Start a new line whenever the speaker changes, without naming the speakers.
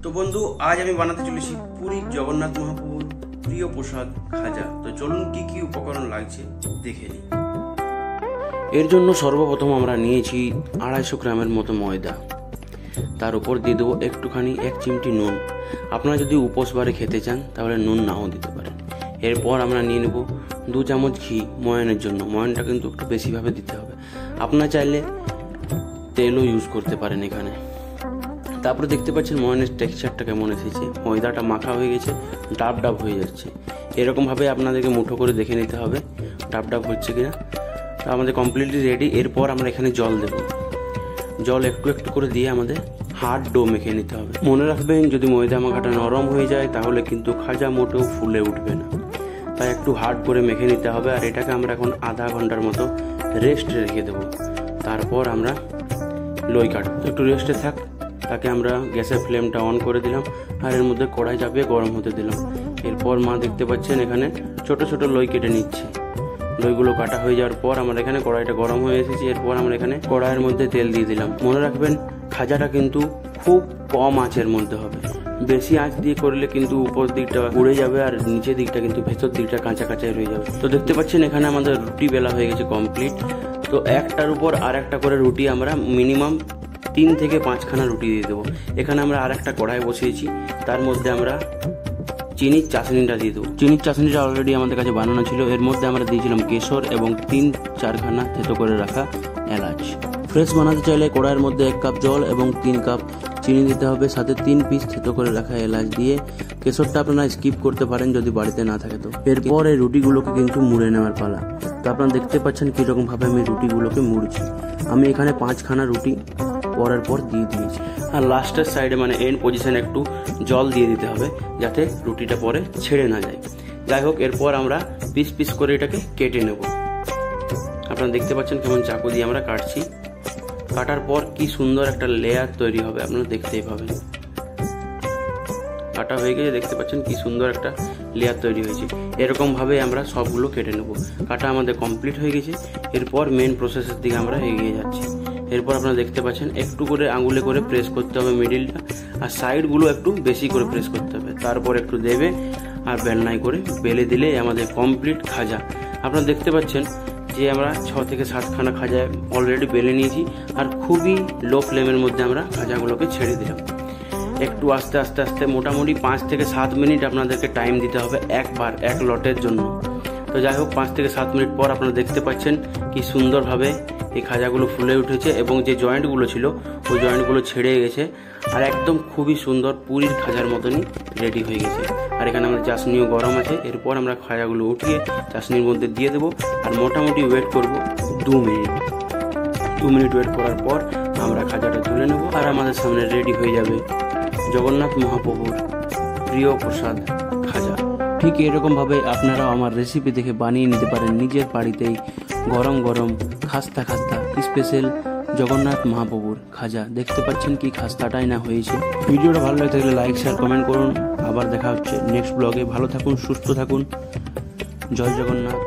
তো বন্ধু, আজ আমি বানাতে চলেছি পুরীর জগন্নাথ মহাপ্রভুর প্রিয় প্রসাদ খাজা। তো চলুন কি কি উপকরণ লাগছে দেখে নিই। এর জন্য সর্বপ্রথম আমরা নিয়েছি 250 গ্রামের মতো ময়দা। তার উপর দিয়ে দেবো একটুখানি 1 চিমটি নুন। আপনারা যদি উপোস বারে খেতে চান তাহলে নুন নাও দিতে পারেন। এরপর আমরা নিয়ে নেব 2 চামচ ঘি ময়ানের জন্য। ময়ানটা কিন্তু একটু বেশিভাবে দিতে হবে। আপনারা চাইলে তেলও ইউজ করতে পারেন এখানে। তারপরে দেখতে পাচ্ছেন ময়ানের টেক্সচারটা কেমন এসেছে, ময়দাটা মাখা হয়ে গেছে, ডাব ডাব হয়ে যাচ্ছে। এরকমভাবে আপনাদেরকে মুঠো করে দেখে নিতে হবে ডাব ডাব হচ্ছে কিনা। তো আমাদের কমপ্লিটলি রেডি। এরপর আমরা এখানে জল দেব। জল একটু একটু করে দিয়ে আমাদের হার্ড ডো মেখে নিতে হবে। মনে রাখবেন, যদি ময়দা মাখাটা নরম হয়ে যায় তাহলে কিন্তু খাজা মোটেও ফুলে উঠবে না, তাই একটু হার্ড করে মেখে নিতে হবে। আর এটাকে আমরা এখন আধা ঘন্টার মতো রেস্টে রেখে দেবো। তারপর আমরা লই কাটবো। একটু রেস্টে থাক, তাকে আমরা গ্যাসের ফ্লেমটা অন করে দিলাম আর এর মধ্যে কড়াই চাপিয়ে গরম হতে দিলাম। এরপর মা দেখতে পাচ্ছেন এখানে ছোট ছোট লই কেটে নিচ্ছে। লইগুলো কাটা হয়ে যাওয়ার পর আমরা এখানে কড়াইটা গরম হয়ে এসেছি। এরপর আমরা এখানে কড়াইয়ের মধ্যে তেল দিয়ে দিলাম। মনে রাখবেন, খাজাটা কিন্তু খুব কম আঁচের মধ্যে হবে। বেশি আঁচ দিয়ে করলে কিন্তু উপর দিকটা উড়ে যাবে আর নিচের দিকটা কিন্তু ভেতর দিকটা কাঁচা কাঁচাই রয়ে যাবে। তো দেখতে পাচ্ছেন এখানে আমাদের রুটি বেলা হয়ে গেছে কমপ্লিট। তো একটার উপর আর একটা করে রুটি আমরা মিনিমাম 3 থেকে 5 খানা রুটি দিয়ে দেবো। এখানে আমরা আর একটা কড়াই বসিয়েছি, তার মধ্যে আমরা চিনির চাশনিটা দিয়ে দেবো। চিনির চাশনিটা অলরেডি আমাদের কাছে বানানো ছিল। এর মধ্যে আমরা দিয়েছিলাম কেশর এবং 3-4 খানা থেতো করে রাখা এলাচ। ফ্রেশ বানাতে চাইলে কড়াইয়ের মধ্যে 1 কাপ জল এবং 3 কাপ চিনি দিতে হবে, সাথে 3 পিস থেতো করে রাখা এলাচ দিয়ে। কেশরটা আপনারা স্কিপ করতে পারেন যদি বাড়িতে না থাকে তো। এরপর এই রুটিগুলোকে কিন্তু মুড়ে নেওয়ার পালা। তো আপনারা দেখতে পাচ্ছেন কিরকম ভাবে আমি রুটিগুলোকে মুড়ছি। আমি এখানে 5 খানা রুটি পরের পর দিয়ে দিয়েছি। আর লাস্টের সাইডে মানে এন্ড পজিশনে একটু জল দিয়ে দিতে হবে যাতে রুটিটা পরে ছেড়ে না যায়। যাই হোক, এরপর আমরা পিস পিস করে এটাকে কেটে নেব। আপনারা দেখতে পাচ্ছেন কেমন চাকু দিয়ে আমরা কাটছি। কাটার পর কি সুন্দর একটা লেয়ার তৈরি হবে, আপনারা দেখতেই পাবেন। কাটা হয়ে গেছে, দেখতে পাচ্ছেন কি সুন্দর একটা লেয়ার তৈরি হয়েছে। এরকম ভাবে আমরা সবগুলো কেটে নেব। কাটা আমাদের কমপ্লিট হয়ে গেছে। এরপর মেন প্রসেসের দিকে আমরা এগিয়ে যাচ্ছি। এরপর আপনারা দেখতে পাচ্ছেন একটু করে আঙুলে করে প্রেস করতে হবে মিডিলটা, আর সাইডগুলো একটু বেশি করে প্রেস করতে হবে। তারপর একটু দেবে আর বেলনায় করে বেলে দিলে আমাদের কমপ্লিট খাজা। আপনারা দেখতে পাচ্ছেন যে আমরা 6 থেকে 7 খানা খাজা অলরেডি বেলে নিয়েছি। আর খুবই লো ফ্লেমের মধ্যে আমরা খাজাগুলোকে ছেড়ে দিলাম। একটু আস্তে আস্তে আস্তে মোটামুটি 5 থেকে 7 মিনিট আপনাদেরকে টাইম দিতে হবে এক লটের জন্য। তো যাই হোক, 5 থেকে 7 মিনিট পর আপনারা দেখতে পাচ্ছেন কি সুন্দরভাবে এই খাজাগুলো ফুলে উঠেছে এবং যে জয়েন্টগুলো ছিল ওই জয়েন্টগুলো ছেড়ে গেছে। আর একদম খুবই সুন্দর পুরীর খাজার মতনই রেডি হয়ে গেছে। আর এখানে আমাদের চাশনিও গরম আছে। এরপর আমরা খাজাগুলো উঠিয়ে চাশনির মধ্যে দিয়ে দেবো আর মোটামুটি ওয়েট করব 2 মিনিট। 2 মিনিট ওয়েট করার পর আমরা খাজাটা তুলে নেব আর আমাদের সামনে রেডি হয়ে যাবে জগন্নাথ মহাপ্রভুর প্রিয় প্রসাদ খাজা। ঠিক এরকমভাবে আপনারাও আমার রেসিপি দেখে বানিয়ে নিতে পারেন নিজের বাড়িতেই গরম গরম খাস্তা খাস্তা স্পেশাল জগন্নাথ মহাপ্রভুর খাজা। দেখতে পাচ্ছেন কি খাস্তাটাই না হয়েছে। ভিডিওটা ভালো লাগে থাকলে লাইক শেয়ার কমেন্ট করুন। আবার দেখা হচ্ছে নেক্সট ব্লগে। ভালো থাকুন, সুস্থ থাকুন। জয় জগন্নাথ।